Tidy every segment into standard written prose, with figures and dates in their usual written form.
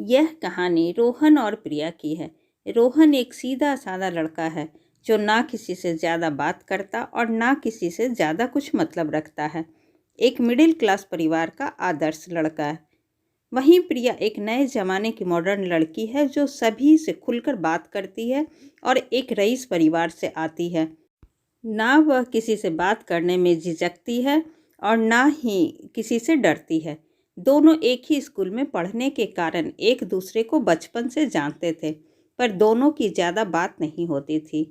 यह कहानी रोहन और प्रिया की है। रोहन एक सीधा साधा लड़का है जो ना किसी से ज़्यादा बात करता और ना किसी से ज़्यादा कुछ मतलब रखता है। एक मिडिल क्लास परिवार का आदर्श लड़का है। वहीं प्रिया एक नए ज़माने की मॉडर्न लड़की है जो सभी से खुलकर बात करती है और एक रईस परिवार से आती है। ना वह किसी से बात करने में झिझकती है और ना ही किसी से डरती है। दोनों एक ही स्कूल में पढ़ने के कारण एक दूसरे को बचपन से जानते थे, पर दोनों की ज़्यादा बात नहीं होती थी।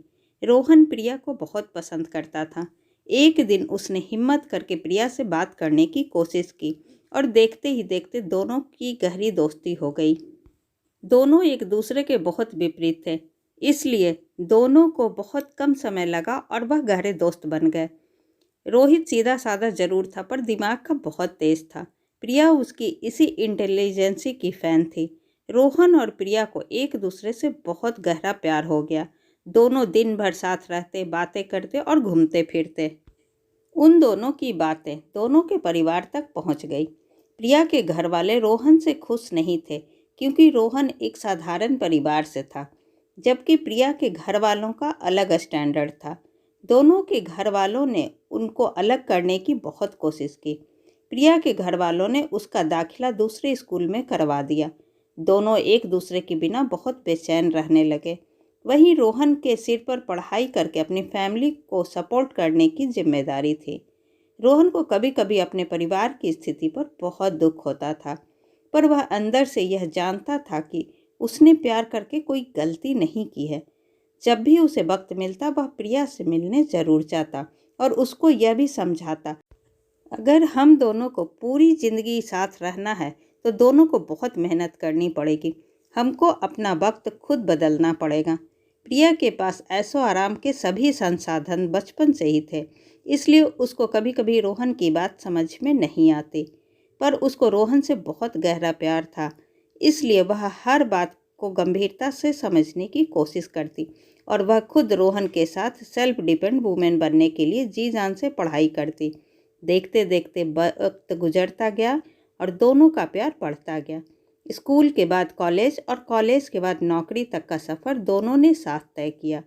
रोहन प्रिया को बहुत पसंद करता था। एक दिन उसने हिम्मत करके प्रिया से बात करने की कोशिश की और देखते ही देखते दोनों की गहरी दोस्ती हो गई। दोनों एक दूसरे के बहुत विपरीत थे, इसलिए दोनों को बहुत कम समय लगा और वह गहरे दोस्त बन गए। रोहित सीधा साधा जरूर था पर दिमाग का बहुत तेज था। प्रिया उसकी इसी इंटेलिजेंसी की फैन थी। रोहन और प्रिया को एक दूसरे से बहुत गहरा प्यार हो गया। दोनों दिन भर साथ रहते, बातें करते और घूमते फिरते। उन दोनों की बातें दोनों के परिवार तक पहुंच गई। प्रिया के घर वाले रोहन से खुश नहीं थे क्योंकि रोहन एक साधारण परिवार से था, जबकि प्रिया के घर वालों का अलग स्टैंडर्ड था। दोनों के घर वालों ने उनको अलग करने की बहुत कोशिश की। प्रिया के घर वालों ने उसका दाखिला दूसरे स्कूल में करवा दिया। दोनों एक दूसरे के बिना बहुत बेचैन रहने लगे। वहीं रोहन के सिर पर पढ़ाई करके अपनी फैमिली को सपोर्ट करने की जिम्मेदारी थी। रोहन को कभी कभी अपने परिवार की स्थिति पर बहुत दुख होता था, पर वह अंदर से यह जानता था कि उसने प्यार करके कोई गलती नहीं की है। जब भी उसे वक्त मिलता वह प्रिया से मिलने जरूर जाता और उसको यह भी समझाता, अगर हम दोनों को पूरी जिंदगी साथ रहना है तो दोनों को बहुत मेहनत करनी पड़ेगी। हमको अपना वक्त खुद बदलना पड़ेगा। प्रिया के पास ऐशो आराम के सभी संसाधन बचपन से ही थे, इसलिए उसको कभी कभी रोहन की बात समझ में नहीं आती, पर उसको रोहन से बहुत गहरा प्यार था, इसलिए वह हर बात को गंभीरता से समझने की कोशिश करती और वह खुद रोहन के साथ सेल्फ डिपेंड वूमेन बनने के लिए जी जान से पढ़ाई करती। देखते देखते वक्त गुजरता गया और दोनों का प्यार बढ़ता गया। स्कूल के बाद कॉलेज और कॉलेज के बाद नौकरी तक का सफ़र दोनों ने साथ तय किया।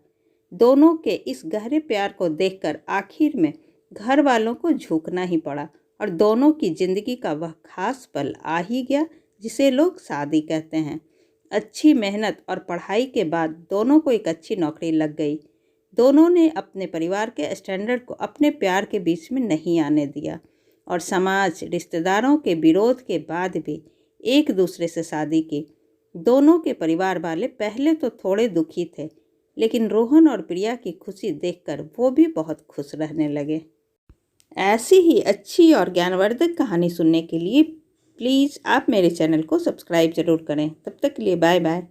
दोनों के इस गहरे प्यार को देखकर आखिर में घर वालों को झुकना ही पड़ा और दोनों की ज़िंदगी का वह खास पल आ ही गया जिसे लोग शादी कहते हैं। अच्छी मेहनत और पढ़ाई के बाद दोनों को एक अच्छी नौकरी लग गई। दोनों ने अपने परिवार के स्टैंडर्ड को अपने प्यार के बीच में नहीं आने दिया और समाज रिश्तेदारों के विरोध के बाद भी एक दूसरे से शादी की। दोनों के परिवार वाले पहले तो थोड़े दुखी थे, लेकिन रोहन और प्रिया की खुशी देखकर वो भी बहुत खुश रहने लगे। ऐसी ही अच्छी और ज्ञानवर्धक कहानी सुनने के लिए प्लीज़ आप मेरे चैनल को सब्सक्राइब ज़रूर करें। तब तक के लिए बाय बाय।